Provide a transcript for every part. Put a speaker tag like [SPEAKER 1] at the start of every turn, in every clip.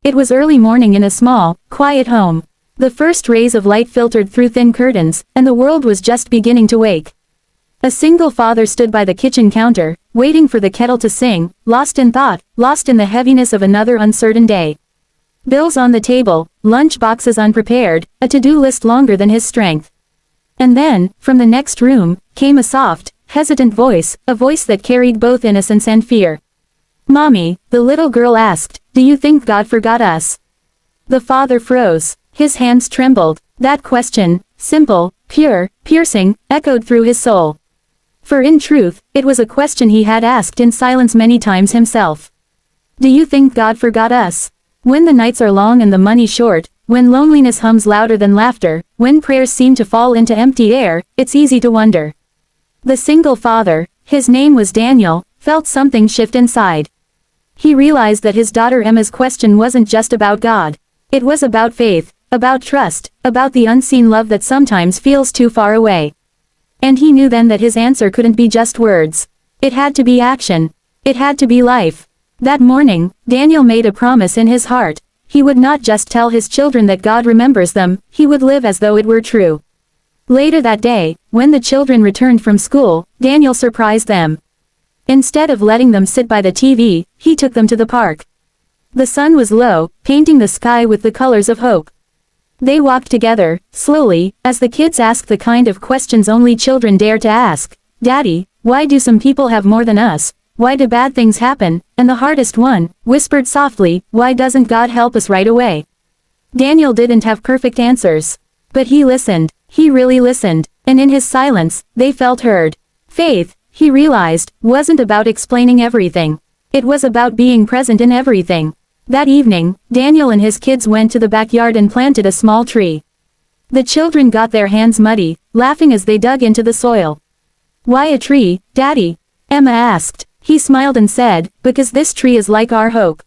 [SPEAKER 1] It was early morning in a small, quiet home. The first rays of light filtered through thin curtains, and the world was just beginning to wake. A single father stood by the kitchen counter, waiting for the kettle to sing, lost in thought, lost in the heaviness of another uncertain day. Bills on the table, lunch boxes unprepared, a to-do list longer than his strength. And then, from the next room, came a soft, hesitant voice, a voice that carried both innocence and fear. "Mommy," the little girl asked, "do you think God forgot us?" The father froze. His hands trembled. That question, simple, pure, piercing, echoed through his soul. For in truth, it was a question he had asked in silence many times himself. Do you think God forgot us? When the nights are long and the money short, when loneliness hums louder than laughter, when prayers seem to fall into empty air, it's easy to wonder. The single father, his name was Daniel, felt something shift inside. He realized that his daughter Emma's question wasn't just about God. It was about faith, about trust, about the unseen love that sometimes feels too far away. And he knew then that his answer couldn't be just words. It had to be action. It had to be life. That morning, Daniel made a promise in his heart. He would not just tell his children that God remembers them, he would live as though it were true. Later that day, when the children returned from school, Daniel surprised them. Instead of letting them sit by the TV, he took them to the park. The sun was low, painting the sky with the colors of hope. They walked together, slowly, as the kids asked the kind of questions only children dare to ask. "Daddy, why do some people have more than us? Why do bad things happen?" And the hardest one, whispered softly, "Why doesn't God help us right away?" Daniel didn't have perfect answers. But he listened. He really listened. And in his silence, they felt heard. Faith, he realized, wasn't about explaining everything. It was about being present in everything. That evening, Daniel and his kids went to the backyard and planted a small tree. The children got their hands muddy, laughing as they dug into the soil. "Why a tree, Daddy?" Emma asked. He smiled and said, "Because this tree is like our hope.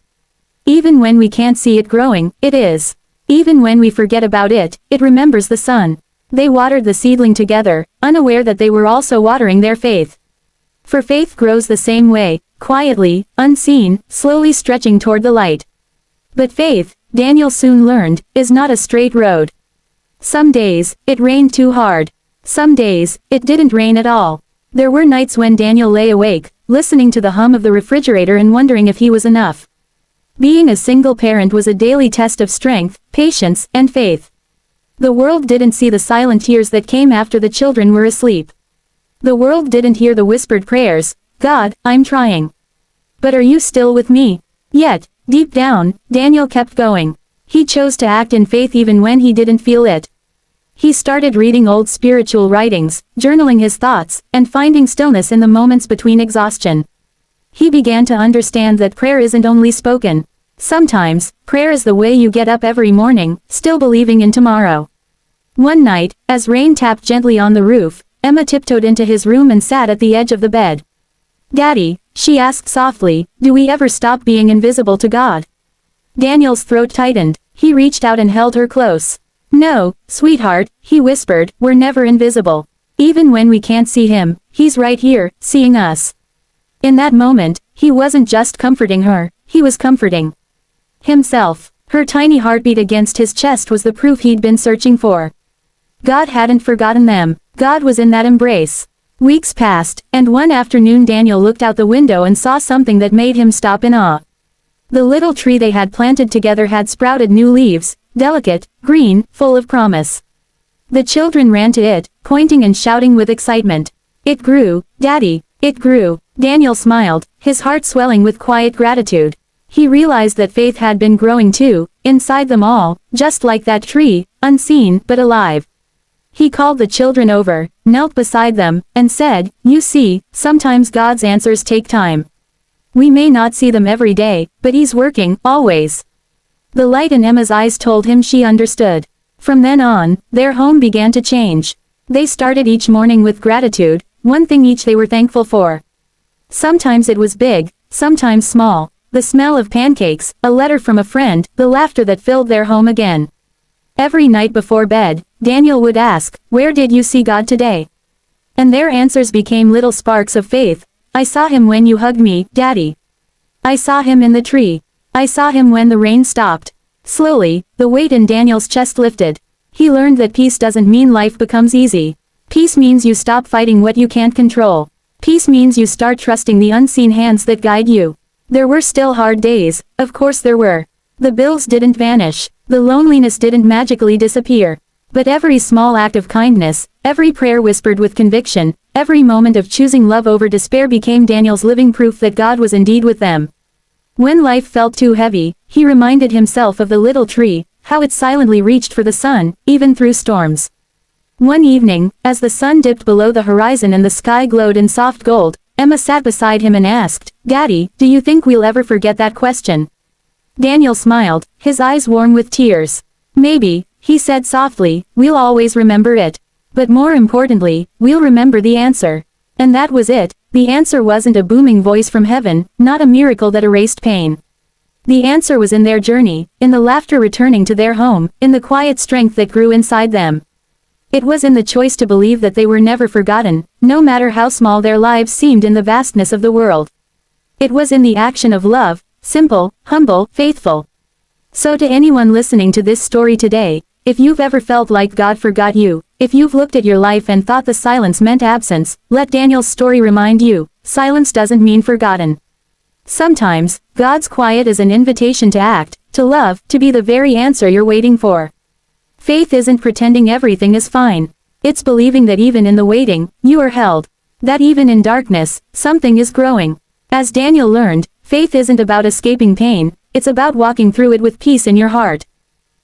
[SPEAKER 1] Even when we can't see it growing, it is. Even when we forget about it, it remembers the sun." They watered the seedling together, unaware that they were also watering their faith. For faith grows the same way, quietly, unseen, slowly stretching toward the light. But faith, Daniel soon learned, is not a straight road. Some days, it rained too hard. Some days, it didn't rain at all. There were nights when Daniel lay awake, listening to the hum of the refrigerator and wondering if he was enough. Being a single parent was a daily test of strength, patience, and faith. The world didn't see the silent tears that came after the children were asleep. The world didn't hear the whispered prayers, "God, I'm trying. But are you still with me?" Yet, deep down, Daniel kept going. He chose to act in faith even when he didn't feel it. He started reading old spiritual writings, journaling his thoughts, and finding stillness in the moments between exhaustion. He began to understand that prayer isn't only spoken. Sometimes, prayer is the way you get up every morning, still believing in tomorrow. One night, as rain tapped gently on the roof, Emma tiptoed into his room and sat at the edge of the bed. "Daddy," she asked softly, "do we ever stop being invisible to God?" Daniel's throat tightened. He reached out and held her close. "No, sweetheart," he whispered, "we're never invisible. Even when we can't see him, he's right here, seeing us." In that moment, he wasn't just comforting her, he was comforting himself. Her tiny heartbeat against his chest was the proof he'd been searching for. God hadn't forgotten them. God was in that embrace. Weeks passed, and one afternoon Daniel looked out the window and saw something that made him stop in awe. The little tree they had planted together had sprouted new leaves, delicate, green, full of promise. The children ran to it, pointing and shouting with excitement. "It grew, Daddy, it grew." Daniel smiled, his heart swelling with quiet gratitude. He realized that faith had been growing too, inside them all, just like that tree, unseen but alive. He called the children over, knelt beside them, and said, "You see, sometimes God's answers take time. We may not see them every day, but He's working, always." The light in Emma's eyes told him she understood. From then on, their home began to change. They started each morning with gratitude, one thing each they were thankful for. Sometimes it was big, sometimes small. The smell of pancakes, a letter from a friend, the laughter that filled their home again. Every night before bed, Daniel would ask, "Where did you see God today?" And their answers became little sparks of faith. "I saw him when you hugged me, Daddy. I saw him in the tree. I saw him when the rain stopped. Slowly, the weight in Daniel's chest lifted. He learned that peace doesn't mean life becomes easy. Peace means you stop fighting what you can't control. Peace means you start trusting the unseen hands that guide you. There were still hard days, of course there were. The bills didn't vanish. The loneliness didn't magically disappear. But every small act of kindness, every prayer whispered with conviction, every moment of choosing love over despair became Daniel's living proof that God was indeed with them. When life felt too heavy, he reminded himself of the little tree, how it silently reached for the sun, even through storms. One evening, as the sun dipped below the horizon and the sky glowed in soft gold, Emma sat beside him and asked, "Daddy, do you think we'll ever forget that question?" Daniel smiled, his eyes warm with tears. "Maybe," he said softly, "we'll always remember it. But more importantly, we'll remember the answer." And that was it. The answer wasn't a booming voice from heaven, not a miracle that erased pain. The answer was in their journey, in the laughter returning to their home, in the quiet strength that grew inside them. It was in the choice to believe that they were never forgotten, no matter how small their lives seemed in the vastness of the world. It was in the action of love, simple, humble, faithful. So to anyone listening to this story today, if you've ever felt like God forgot you, if you've looked at your life and thought the silence meant absence, let Daniel's story remind you, silence doesn't mean forgotten. Sometimes, God's quiet is an invitation to act, to love, to be the very answer you're waiting for. Faith isn't pretending everything is fine. It's believing that even in the waiting, you are held. That even in darkness, something is growing. As Daniel learned, faith isn't about escaping pain, it's about walking through it with peace in your heart.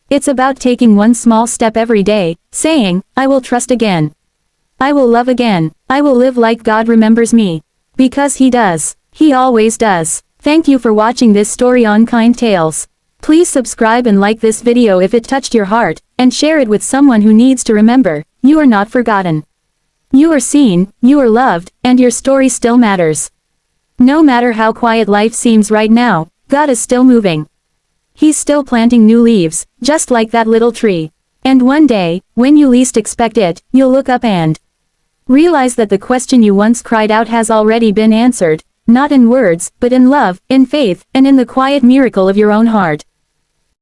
[SPEAKER 1] It's about taking one small step every day, saying, "I will trust again. I will love again. I will live like God remembers me." Because He does. He always does. Thank you for watching this story on Kind Tales. Please subscribe and like this video if it touched your heart, and share it with someone who needs to remember, you are not forgotten. You are seen, you are loved, and your story still matters. No matter how quiet life seems right now, God is still moving. He's still planting new leaves, just like that little tree. And one day, when you least expect it, you'll look up and realize that the question you once cried out has already been answered, not in words, but in love, in faith, and in the quiet miracle of your own heart.